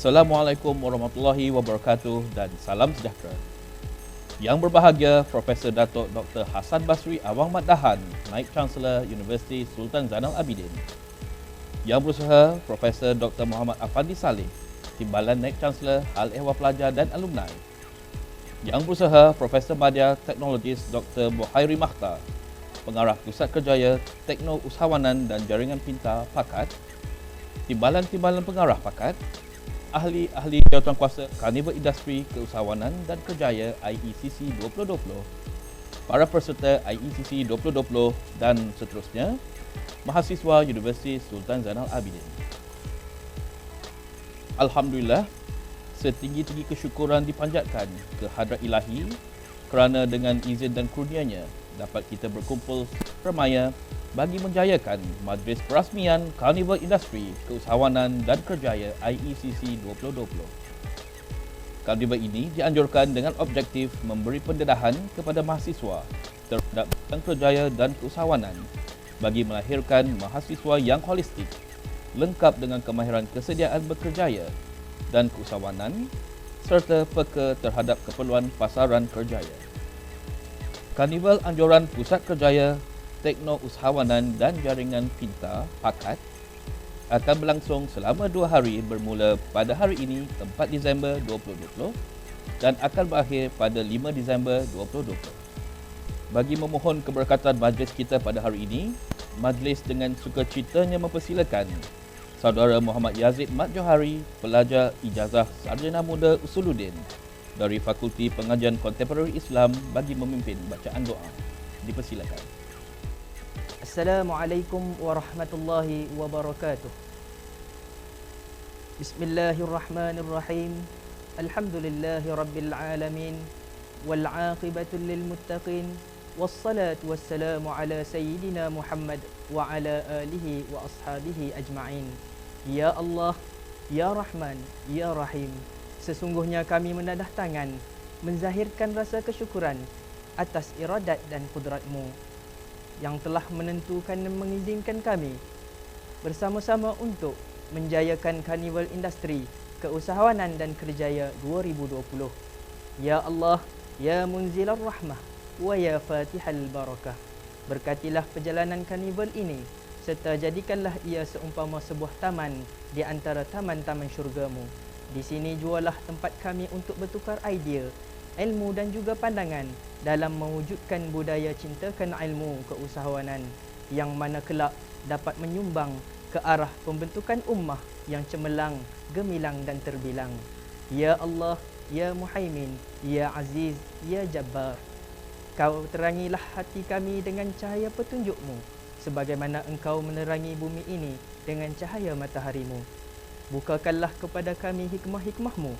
Assalamualaikum warahmatullahi wabarakatuh dan salam sejahtera. Yang berbahagia Profesor Datuk Dr. Hassan Basri Awang Mat Dahan, Naib Chancellor Universiti Sultan Zainal Abidin. Yang berusaha Profesor Dr. Muhammad Afandi Saleh, Timbalan Naib Chancellor Hal Ehwal Pelajar dan Alumni. Yang berusaha Profesor Madya Teknologis Dr. Buhairi Makhtar, Pengarah Pusat Kerjaya Tekno Usahawanan dan Jaringan Pintar Pakat. Timbalan-timbalan pengarah Pakat, ahli-ahli jawatankuasa Carnival Industri Keusahawanan dan Kerjaya IECC 2020, para peserta IECC 2020 dan seterusnya, mahasiswa Universiti Sultan Zainal Abidin. Alhamdulillah, setinggi-tinggi kesyukuran dipanjatkan ke hadrat Ilahi kerana dengan izin dan kurnianya dapat kita berkumpul ramaya bagi menjayakan Majlis Perasmian Carnival Industri Keusahawanan dan Kerjaya IECC 2020. Carnival ini dianjurkan dengan objektif memberi pendedahan kepada mahasiswa terhadap bidang kerjaya dan keusahawanan bagi melahirkan mahasiswa yang holistik, lengkap dengan kemahiran kesediaan bekerjaya dan keusahawanan serta peka terhadap keperluan pasaran kerjaya. Carnival Anjuran Pusat Kerjaya Tekno Usahawanan dan Jaringan Pintar Pakat akan berlangsung selama 2 hari bermula pada hari ini 4 Disember 2020 dan akan berakhir pada 5 Disember 2020. Bagi memohon keberkatan majlis kita pada hari ini, majlis dengan sukacitanya mempersilakan Saudara Muhammad Yazid Mat Johari, pelajar ijazah Sarjana Muda Usuluddin dari Fakulti Pengajian Kontemporari Islam bagi memimpin bacaan doa. Dipersilakan. Assalamualaikum warahmatullahi wabarakatuh. Bismillahirrahmanirrahim. Alhamdulillahi rabbil alamin. Wal aqibatu lil muttaqin. Wassalatu wassalamu ala sayyidina Muhammad wa ala alihi wa ashabihi ajma'in. Ya Allah, Ya Rahman, Ya Rahim. Sesungguhnya kami menadah tangan menzahirkan rasa kesyukuran atas iradat dan kudratmu yang telah menentukan dan mengizinkan kami bersama-sama untuk menjayakan Carnival Industri Keusahawanan dan Kerjaya 2020. Ya Allah, Ya Munzilar Rahmah wa Ya Fatihal Barakah. Berkatilah perjalanan Carnival ini serta jadikanlah ia seumpama sebuah taman di antara taman-taman syurgamu. Di sini jualah tempat kami untuk bertukar idea, ilmu dan juga pandangan dalam mewujudkan budaya cintakan ilmu keusahawanan yang mana kelak dapat menyumbang ke arah pembentukan ummah yang cemerlang, gemilang dan terbilang. Ya Allah, Ya Muhaimin, Ya Aziz, Ya Jabbar. Kau terangilah hati kami dengan cahaya petunjukmu sebagaimana engkau menerangi bumi ini dengan cahaya mataharimu. Bukakanlah kepada kami hikmah-hikmahmu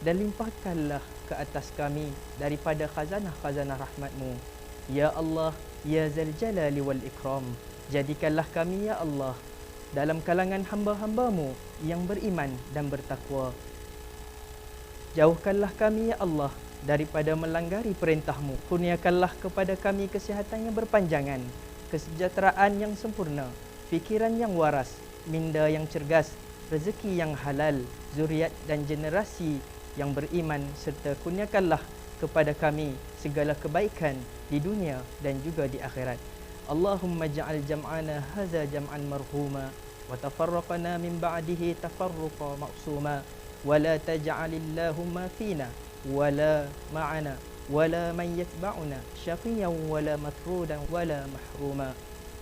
dan limpahkanlah ke atas kami daripada khazanah-khazanah rahmatmu. Ya Allah, Ya Zal Jalali wal Ikram. Jadikanlah kami, Ya Allah, dalam kalangan hamba-hambamu yang beriman dan bertakwa. Jauhkanlah kami, Ya Allah, daripada melanggari perintahmu. Kurniakanlah kepada kami kesihatan yang berpanjangan, kesejahteraan yang sempurna, fikiran yang waras, minda yang cergas, rezeki yang halal, zuriat dan generasi yang beriman serta kurniakanlah kepada kami segala kebaikan di dunia dan juga di akhirat. Allahumma ja'al jam'ana hadza jam'an marhuma wa tafarraqana min ba'dihi tafarruqa ma'suma wa la taj'alillahumma fina wa la ma'ana wa la man yatba'una syaqiyan wa la matrudan wa la mahruma.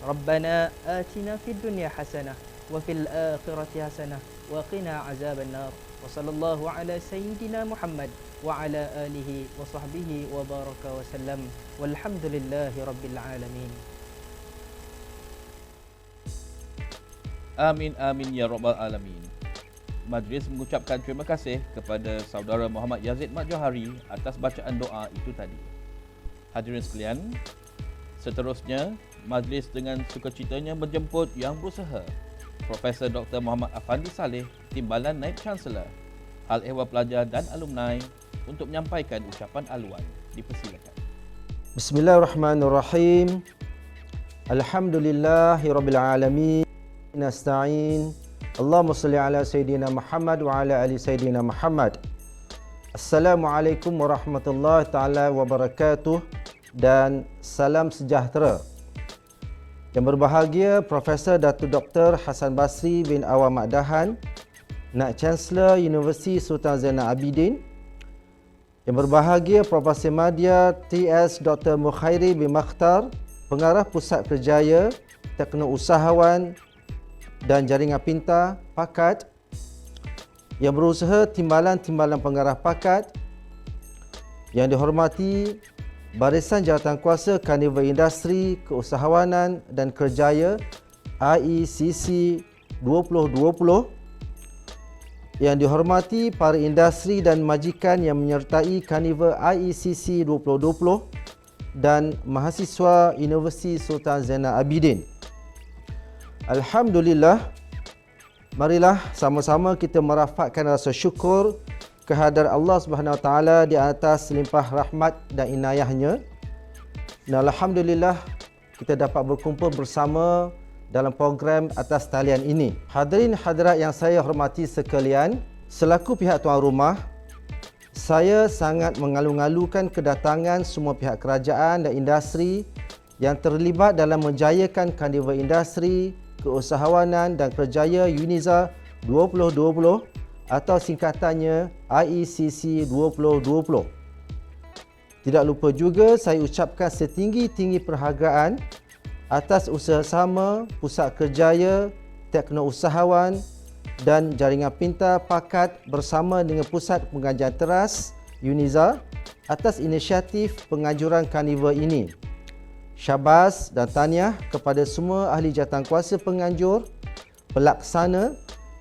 Rabbana atina fid dunya hasanah wa fil akhirati hasanah wa qina azaban nar. Wa sallallahu ala sayyidina Muhammad wa ala alihi wa sahbihi wa baraka wa sallam. Walhamdulillahi rabbil alamin. Amin amin ya rabbal alamin. Majlis mengucapkan terima kasih kepada Saudara Muhammad Yazid Mat Johari atas bacaan doa itu tadi. Hadirin sekalian, seterusnya majlis dengan sukacitanya menjemput yang berusaha Profesor Dr. Muhammad Afandi Saleh, Timbalan Naib Chancellor Hal Ehwal Pelajar dan Alumni untuk menyampaikan ucapan aluan. Dipersilakan. Bismillahirrahmanirrahim. Alhamdulillahirabbil alamin. Nasta'in Allahumma salli ala Sayyidina Muhammad wa ala ali Sayyidina Muhammad. Assalamualaikum warahmatullahi ta'ala wabarakatuh dan salam sejahtera. Yang berbahagia Profesor Datuk Dr. Hassan Basri bin Awam Mak Dahan, Nak Chancellor Universiti Sultan Zainal Abidin. Yang berbahagia Profesor Madya TS Dr. Mukhairi bin Makhtar, Pengarah Pusat Kerjaya, Teknousahawan dan Jaringan Pintar Pakat. Yang berusaha Timbalan-Timbalan Pengarah Pakat. Yang dihormati Barisan Jawatankuasa Karnival Industri, Keusahawanan dan Kerjaya IECC 2020. Yang dihormati para industri dan majikan yang menyertai Karnival IECC 2020 dan mahasiswa Universiti Sultan Zainal Abidin. Alhamdulillah, marilah sama-sama kita merafakkan rasa syukur kehadrat Allah Subhanahu Wa Taala di atas limpah rahmat dan inayahnya. Dan alhamdulillah kita dapat berkumpul bersama dalam program atas talian ini. Hadirin hadirat yang saya hormati sekalian, selaku pihak tuan rumah, saya sangat mengalu-alukan kedatangan semua pihak kerajaan dan industri yang terlibat dalam menjayakan Karnival Industri, Keusahawanan dan Kerjaya UNIZA 2020 atau singkatannya IECC 2020. Tidak lupa juga saya ucapkan setinggi-tinggi perhargaan atas usaha sama Pusat Kerjaya, Teknousahawan dan Jaringan Pintar Pakat bersama dengan Pusat Pengajian Teras UNIZA atas inisiatif penganjuran karnival ini. Syabas dan tahniah kepada semua ahli jawatankuasa penganjur, pelaksana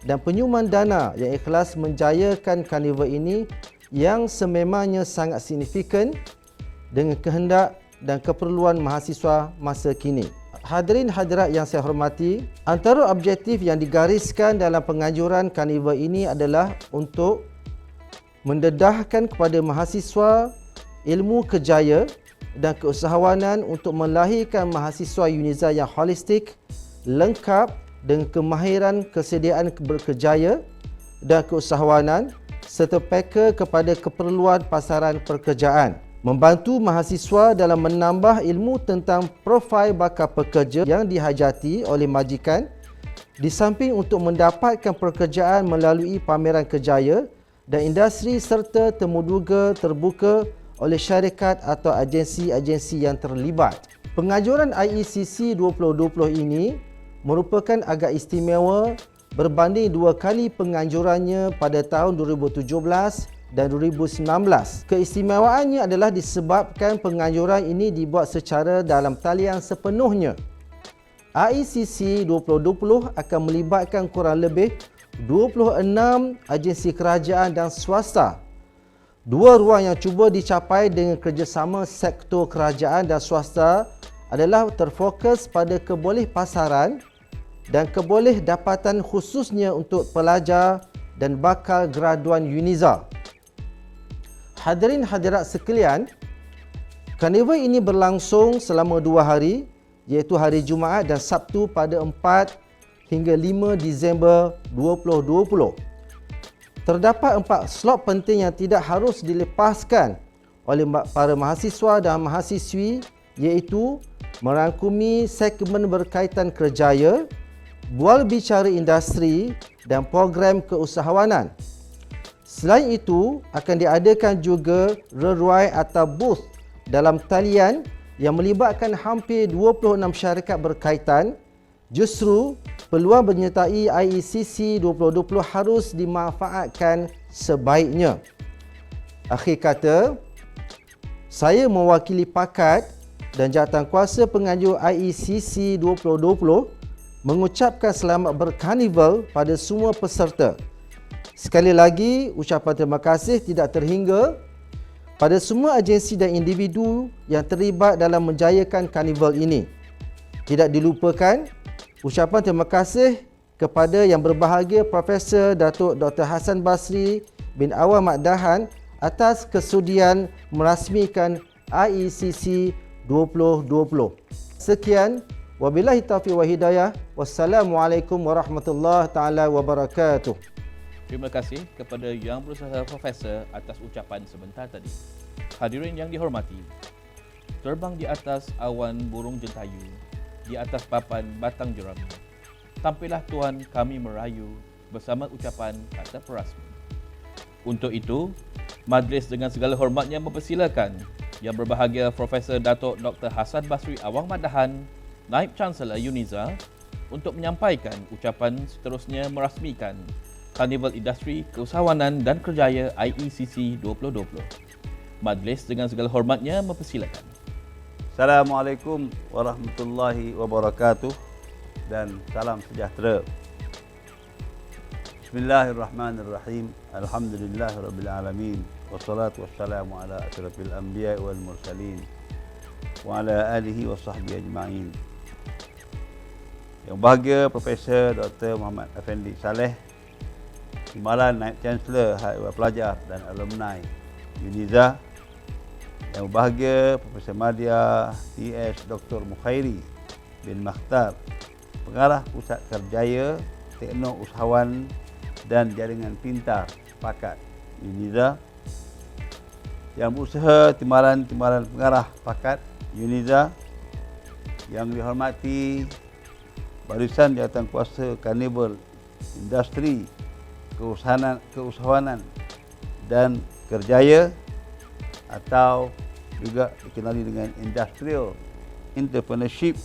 dan penyumbang dana yang ikhlas menjayakan karnival ini yang sememangnya sangat signifikan dengan kehendak dan keperluan mahasiswa masa kini. Hadirin hadirat yang saya hormati, antara objektif yang digariskan dalam penganjuran karnival ini adalah untuk mendedahkan kepada mahasiswa ilmu kerjaya dan keusahawanan untuk melahirkan mahasiswa UNIZA yang holistik, lengkap dengan kemahiran kesediaan berkerjaya dan keusahawanan serta peka kepada keperluan pasaran pekerjaan. Membantu mahasiswa dalam menambah ilmu tentang profil bakal pekerja yang dihajati oleh majikan, di samping untuk mendapatkan pekerjaan melalui pameran kerjaya dan industri serta temuduga terbuka oleh syarikat atau agensi-agensi yang terlibat. Penganjuran IECC 2020 ini merupakan agak istimewa berbanding dua kali penganjurannya pada tahun 2017 dan 2019. Keistimewaannya adalah disebabkan penganjuran ini dibuat secara dalam talian sepenuhnya. IECC 2020 akan melibatkan kurang lebih 26 agensi kerajaan dan swasta. Dua ruang yang cuba dicapai dengan kerjasama sektor kerajaan dan swasta adalah terfokus pada keboleh pasaran dan keboleh dapatan khususnya untuk pelajar dan bakal graduan UNIZA. Hadirin hadirat sekalian, karnival ini berlangsung selama 2 hari, iaitu hari Jumaat dan Sabtu pada 4 hingga 5 Disember 2020. Terdapat 4 slot penting yang tidak harus dilepaskan oleh para mahasiswa dan mahasiswi, iaitu merangkumi segmen berkaitan kerjaya, bual bicara industri dan program keusahawanan. Selain itu, akan diadakan juga reruai atau booth dalam talian yang melibatkan hampir 26 syarikat berkaitan. Justru, peluang menyertai IECC 2020 harus dimanfaatkan sebaiknya. Akhir kata, saya mewakili Pakat dan Jawatankuasa Penganjur IECC 2020 mengucapkan selamat berkarnival pada semua peserta. Sekali lagi, ucapan terima kasih tidak terhingga pada semua agensi dan individu yang terlibat dalam menjayakan karnival ini. Tidak dilupakan, ucapan terima kasih kepada yang berbahagia Profesor Datuk Dr. Hassan Basri bin Awam Mak Dahan atas kesudian merasmikan IECC 2020. Sekian, Wabillahi taufiq wa hidayah. Wassalamualaikum warahmatullahi taala wabarakatuh. Terima kasih kepada Yang Berusaha Profesor atas ucapan sebentar tadi. Hadirin yang dihormati, terbang di atas awan burung jentayu, di atas papan batang jerami, tampillah Tuhan kami merayu bersama ucapan kata perasmi. Untuk itu, majlis dengan segala hormatnya mempersilakan Yang Berbahagia Profesor Datuk Dr. Hasan Basri Awang Madahan, Naib Chancellor UNIZA, untuk menyampaikan ucapan seterusnya merasmikan Karnival Industri Keusahawanan dan Kerjaya IECC 2020. Majlis dengan segala hormatnya mempersilakan. Assalamualaikum warahmatullahi wabarakatuh dan salam sejahtera. Bismillahirrahmanirrahim. Alhamdulillahirabbil alamin. Wassalatu wassalamu ala asyrafil anbiya'i wal mursalin wa ala alihi wa sahbihi ajma'in. Yang bahagia Profesor Dr. Muhammad Effendi Saleh, Timbalan Naib Chancellor Hadirin Pelajar dan Alumni UNIZA. Yang bahagia Profesor Madya TS Dr. Mukhairi bin Makhtar, Pengarah Pusat Kerjaya Tekno Usahawan dan Jaringan Pintar Pakat UNIZA. Yang berusaha Timbalan Pengarah Pakat UNIZA. Yang dihormati Barisan Jawatankuasa Karnival Industri Keusahawanan dan Kerjaya atau juga dikenali dengan Industrial Entrepreneurship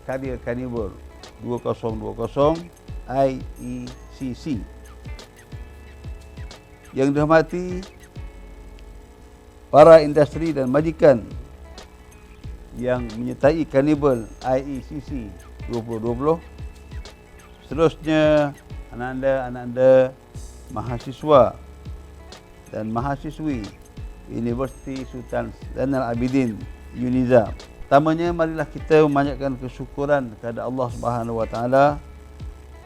Career Carnival 2020 IECC. Yang dihormati para industri dan majikan yang menyertai Karnival IECC 2020. Seterusnya anak-anak mahasiswa dan mahasiswi Universiti Sultan Zainal Abidin UNIZA. Pertamanya, marilah kita memanjatkan kesyukuran kepada Allah Subhanahu Wa Taala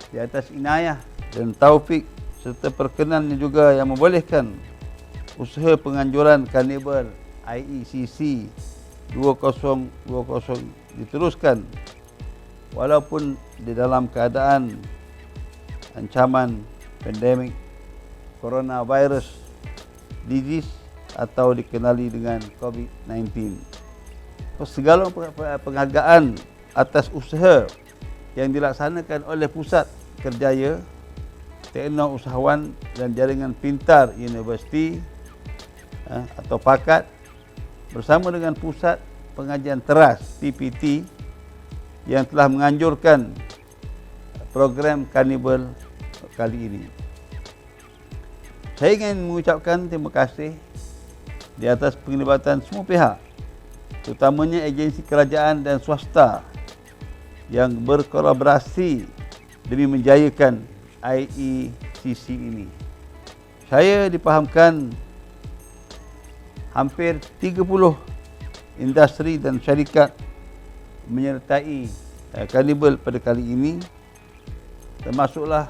di atas inayah dan taufik serta perkenannya juga yang membolehkan usaha penganjuran Karnival IECC 2020 diteruskan walaupun di dalam keadaan ancaman pandemik coronavirus disease atau dikenali dengan COVID-19. Segala penghargaan atas usaha yang dilaksanakan oleh Pusat Kerjaya Tekno Usahawan dan Jaringan Pintar Universiti atau Pakat bersama dengan Pusat Pengajian Teras PPT yang telah menganjurkan program Karnival kali ini. Saya ingin mengucapkan terima kasih di atas penglibatan semua pihak, terutamanya agensi kerajaan dan swasta yang berkolaborasi demi menjayakan IECC ini. Saya dipahamkan hampir 30 industri dan syarikat menyertai Karnival pada kali ini, termasuklah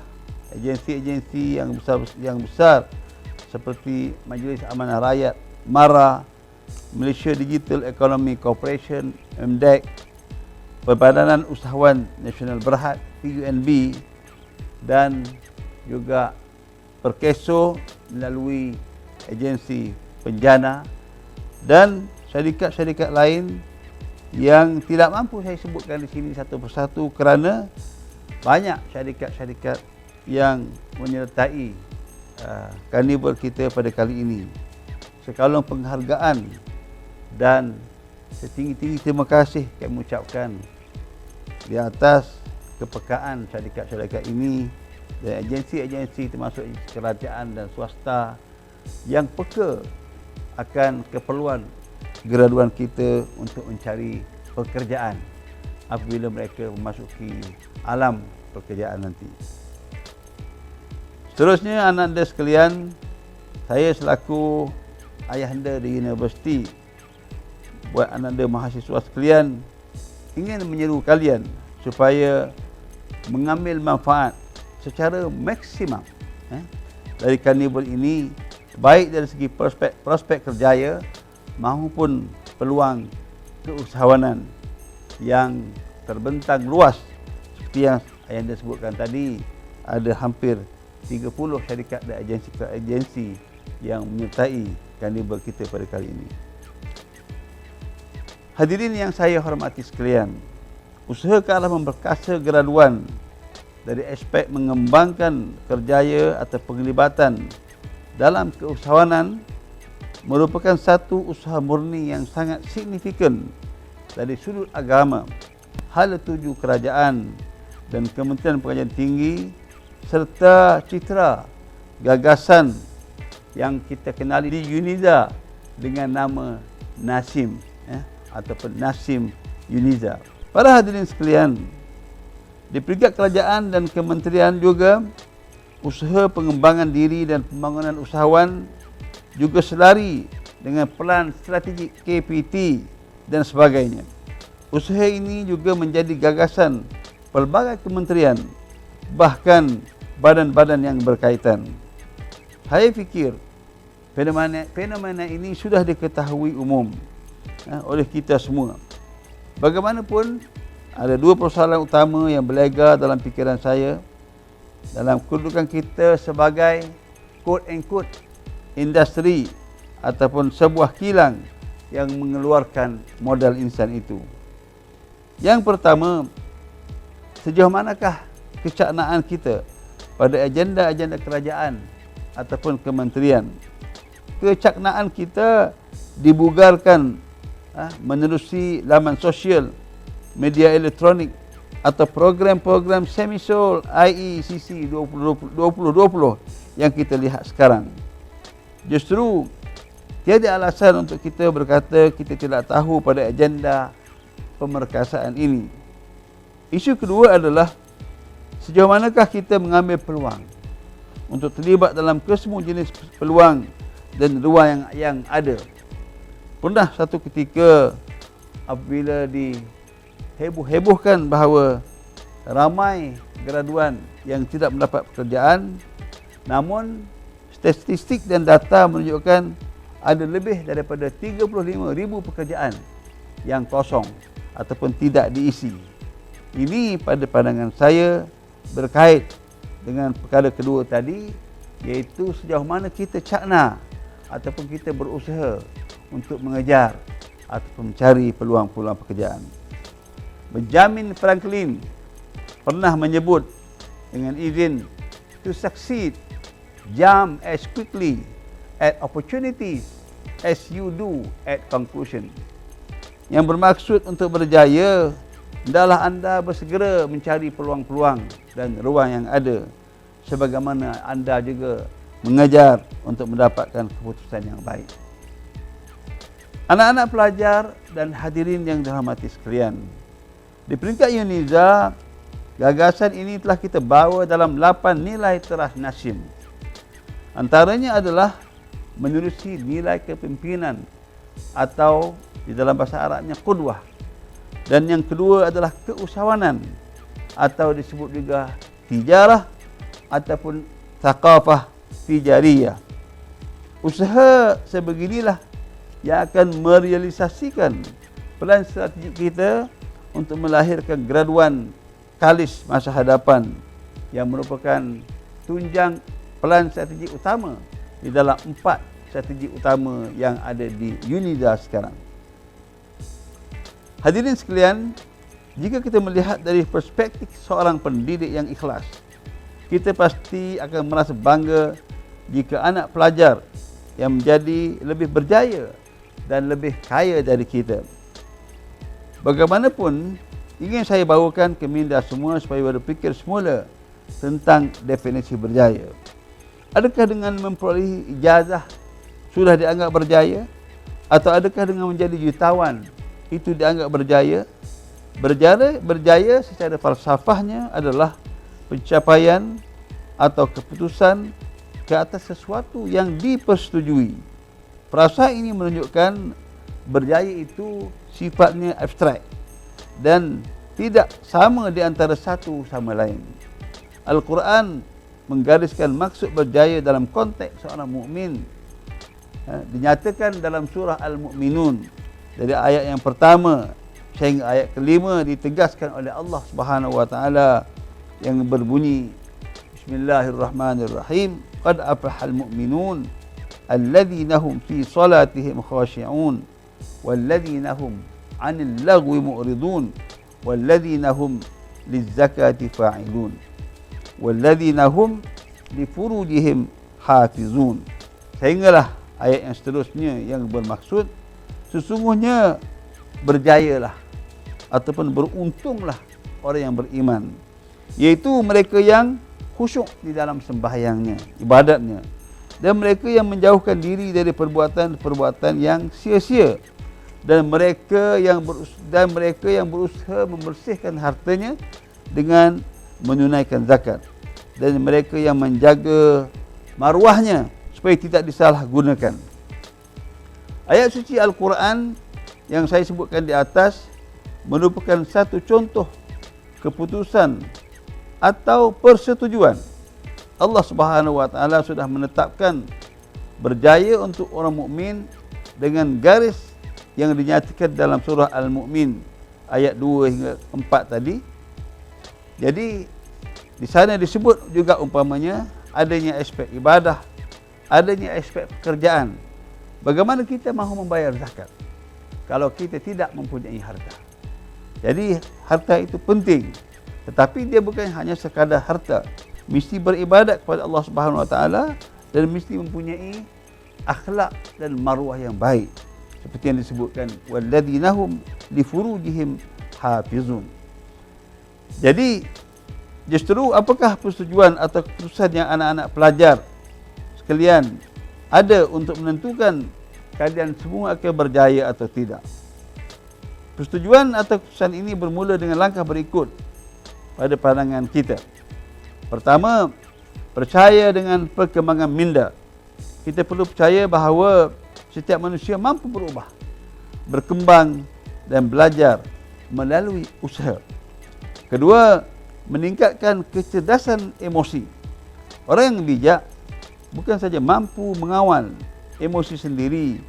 agensi-agensi yang besar seperti Majlis Amanah Rakyat, MARA, Malaysia Digital Economy Corporation, MDEC, Perbadanan Usahawan Nasional Berhad, PUNB, dan juga Perkeso melalui agensi Penjana dan syarikat-syarikat lain yang tidak mampu saya sebutkan di sini satu persatu kerana banyak syarikat-syarikat yang menyertai Karnival kita pada kali ini. Sekalung penghargaan dan setinggi-tinggi terima kasih kami ucapkan di atas kepekaan syarikat-syarikat ini dan agensi-agensi termasuk kerajaan dan swasta yang peka akan keperluan graduan kita untuk mencari pekerjaan apabila mereka memasuki alam pekerjaan nanti. Seterusnya, anak-anak sekalian, saya selaku ayahanda di universiti buat anak-anak mahasiswa sekalian ingin menyeru kalian supaya mengambil manfaat secara maksimum dari Karnival ini, baik dari segi prospek kerjaya maupun peluang keusahawanan yang terbentang luas seperti yang Anda sebutkan tadi. Ada hampir 30 syarikat dan agensi yang menyertai kaliber kita pada kali ini. Hadirin yang saya hormati sekalian, usaha ke arah memperkasa graduan dari aspek mengembangkan kerjaya atau penglibatan dalam keusahawanan merupakan satu usaha murni yang sangat signifikan dari sudut agama, hala tuju kerajaan dan Kementerian Pengajian Tinggi serta citra gagasan yang kita kenali di UNIZA dengan nama Nasim ataupun Nasim UNIZA. Para hadirin sekalian, di peringkat kerajaan dan kementerian juga, usaha pengembangan diri dan pembangunan usahawan juga selari dengan pelan strategik KPT dan sebagainya. Usaha ini juga menjadi gagasan pelbagai kementerian, bahkan badan-badan yang berkaitan. Saya fikir fenomena ini sudah diketahui umum oleh kita semua. Bagaimanapun, ada dua persoalan utama yang berlega dalam fikiran saya dalam kedudukan kita sebagai quote-unquote industri ataupun sebuah kilang yang mengeluarkan modal insan itu. Yang pertama, sejauh manakah kecaknaan kita pada agenda-agenda kerajaan ataupun kementerian? Kecaknaan kita dibugarkan menerusi laman sosial, media elektronik atau program-program semisol IECC 2020 yang kita lihat sekarang. Justru tiada alasan untuk kita berkata kita tidak tahu pada agenda pemerkasaan ini. Isu kedua adalah sejauh manakah kita mengambil peluang untuk terlibat dalam kesemua jenis peluang dan ruang yang ada. Pernah satu ketika apabila diheboh-hebohkan bahawa ramai graduan yang tidak mendapat pekerjaan, namun statistik dan data menunjukkan ada lebih daripada 35,000 pekerjaan yang kosong ataupun tidak diisi. Ini pada pandangan saya berkait dengan perkara kedua tadi, iaitu sejauh mana kita cakna ataupun kita berusaha untuk mengejar ataupun mencari peluang-peluang pekerjaan. Benjamin Franklin pernah menyebut dengan izin, to succeed, jump as quickly at opportunities as you do at conclusion. Yang bermaksud untuk berjaya, hendaklah anda bersegera mencari peluang-peluang dan ruang yang ada, sebagaimana anda juga mengejar untuk mendapatkan keputusan yang baik. Anak-anak pelajar dan hadirin yang dirahmati sekalian, di peringkat UNIZA, gagasan ini telah kita bawa dalam 8 nilai teras Nasim. Antaranya adalah menerusi nilai kepimpinan atau di dalam bahasa Arabnya qudwah. Dan yang kedua adalah keusahawanan atau disebut juga tijarah ataupun thaqafah tijariyah. Usaha sebeginilah yang akan merealisasikan pelan strategi kita untuk melahirkan graduan kalis masa hadapan yang merupakan tunjang pelan strategi utama di dalam 4 strategi utama yang ada di UNIZA sekarang. Hadirin sekalian, jika kita melihat dari perspektif seorang pendidik yang ikhlas, kita pasti akan merasa bangga jika anak pelajar yang menjadi lebih berjaya dan lebih kaya dari kita. Bagaimanapun, ingin saya bawakan ke minda semua supaya berfikir semula tentang definisi berjaya. Adakah dengan memperolehi ijazah sudah dianggap berjaya? Atau adakah dengan menjadi jutawan itu dianggap berjaya? Berjaya secara falsafahnya adalah pencapaian atau keputusan ke atas sesuatu yang dipersetujui. Perasaan ini menunjukkan berjaya itu sifatnya abstrak dan tidak sama di antara satu sama lain. Al-Quran menggariskan maksud berjaya dalam konteks seorang mukmin. Dinyatakan dalam surah Al-Mu'minun dari ayat yang pertama Sehingga ayat kelima ditegaskan oleh Allah Subhanahu wa taala yang berbunyi Bismillahirrahmanirrahim. Qad aflahal mu'minun alladzina hum fi salatihim khashi'un walladzina hum 'anil lagwi mu'ridun walladzina hum lizzakati fa'ilun walladzina hum li furujihim hafizun. Sehinggalah ayat yang seterusnya yang bermaksud sesungguhnya berjayalah ataupun beruntunglah orang yang beriman, iaitu mereka yang khusyuk di dalam sembahyangnya, ibadatnya, dan mereka yang menjauhkan diri dari perbuatan-perbuatan yang sia-sia, dan mereka yang berusaha membersihkan hartanya dengan menunaikan zakat, dan mereka yang menjaga maruahnya supaya tidak disalahgunakan. Ayat suci Al-Quran yang saya sebutkan di atas merupakan satu contoh keputusan atau persetujuan Allah Subhanahu wa taala sudah menetapkan berjaya untuk orang mukmin dengan garis yang dinyatakan dalam surah Al-Mu'min ayat 2 hingga 4 tadi. Jadi di sana disebut juga umpamanya adanya aspek ibadah, adanya aspek pekerjaan. Bagaimana kita mahu membayar zakat kalau kita tidak mempunyai harta? Jadi harta itu penting, tetapi dia bukan hanya sekadar harta. Mesti beribadat kepada Allah Subhanahu wa taala dan mesti mempunyai akhlak dan maruah yang baik. Seperti yang disebutkan walladzina hum li furujihim hafizun. Jadi justru apakah persetujuan atau keputusan yang anak-anak pelajar sekalian ada untuk menentukan kalian semua akan berjaya atau tidak? Persetujuan atau keputusan ini bermula dengan langkah berikut pada pandangan kita. Pertama, percaya dengan perkembangan minda. Kita perlu percaya bahawa setiap manusia mampu berubah, berkembang dan belajar melalui usaha. Kedua, meningkatkan kecerdasan emosi. Orang yang bijak bukan saja mampu mengawal emosi sendiri,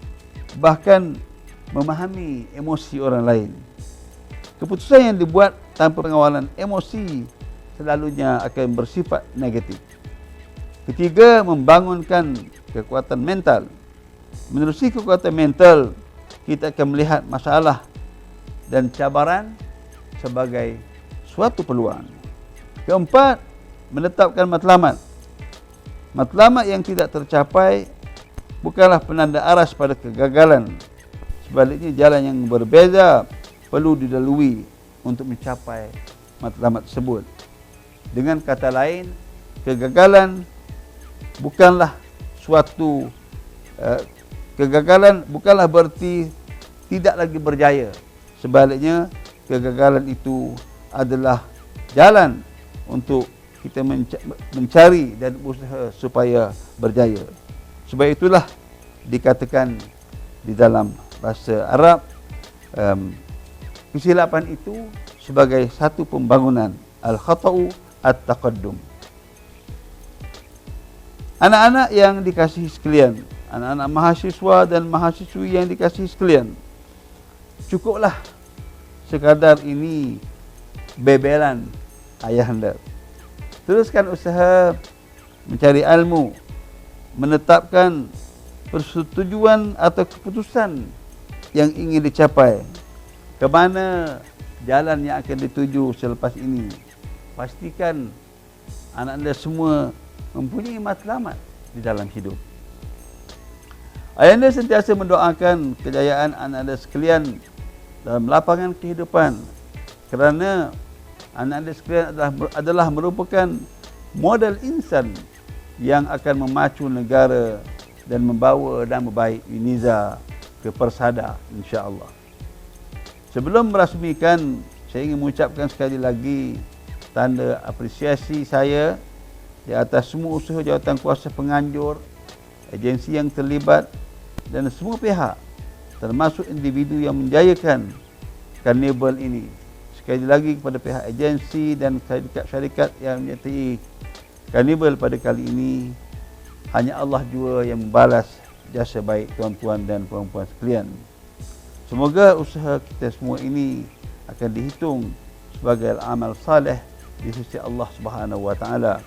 bahkan memahami emosi orang lain. Keputusan yang dibuat tanpa pengawalan emosi selalunya akan bersifat negatif. Ketiga, membangunkan kekuatan mental. Menerusi kekuatan mental, kita akan melihat masalah dan cabaran sebagai suatu peluang. Keempat, menetapkan matlamat. Matlamat yang tidak tercapai bukanlah penanda aras pada kegagalan. Sebaliknya, jalan yang berbeza perlu dilalui untuk mencapai matlamat tersebut. Dengan kata lain, kegagalan bukanlah berarti tidak lagi berjaya. Sebaliknya, kegagalan itu adalah jalan untuk kita mencari dan berusaha supaya berjaya. Sebab itulah dikatakan di dalam bahasa Arab, kesilapan itu sebagai satu pembangunan. Al-khata'u at-taqaddum. Anak-anak yang dikasihi sekalian, anak-anak mahasiswa dan mahasiswi yang dikasihi sekalian, cukuplah sekadar ini bebelan ayahanda. Teruskan usaha mencari ilmu, menetapkan persetujuan atau keputusan yang ingin dicapai, ke mana jalan yang akan dituju selepas ini. Pastikan anak anda semua mempunyai matlamat di dalam hidup. Ayahanda sentiasa mendoakan kejayaan anak anda sekalian dalam lapangan kehidupan, kerana anak anda sekalian adalah merupakan model insan yang akan memacu negara dan membawa nama baik UNIZA ke persada, insya-Allah. Sebelum merasmikan, saya ingin mengucapkan sekali lagi tanda apresiasi saya di atas semua usaha jawatankuasa penganjur, agensi yang terlibat dan semua pihak, termasuk individu yang menjayakan karnival ini. Sekali lagi kepada pihak agensi dan syarikat yang menyertai karnival pada kali ini, hanya Allah jua yang membalas jasa baik tuan-tuan dan puan-puan sekalian. Semoga usaha kita semua ini akan dihitung sebagai amal saleh di sisi Allah Subhanahu wa taala.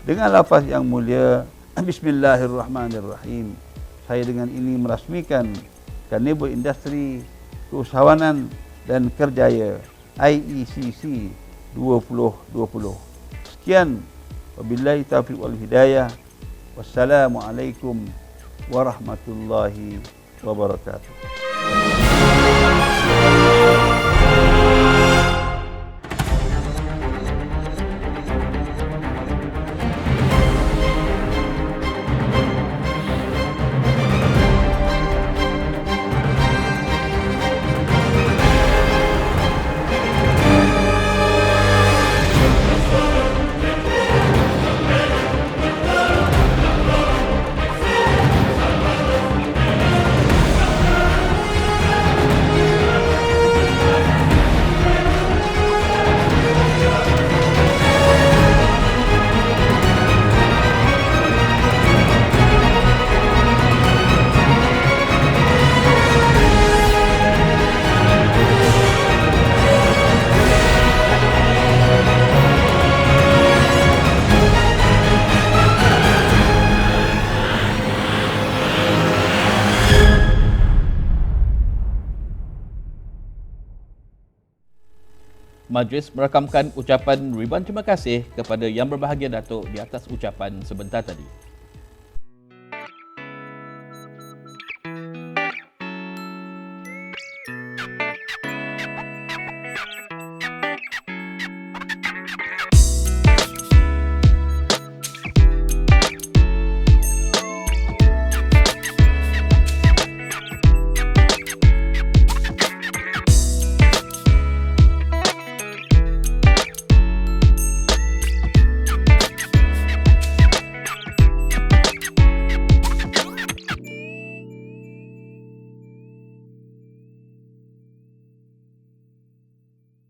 Dengan lafaz yang mulia, Bismillahirrahmanirrahim. Saya dengan ini merasmikan Carnival Industri Keusahawanan dan Kerjaya IECC 2020. Sekian, wabillahi taufiq wal hidayah. Wassalamualaikum warahmatullahi wabarakatuh. Majlis merakamkan ucapan ribuan terima kasih kepada Yang Berbahagia Datuk di atas ucapan sebentar tadi.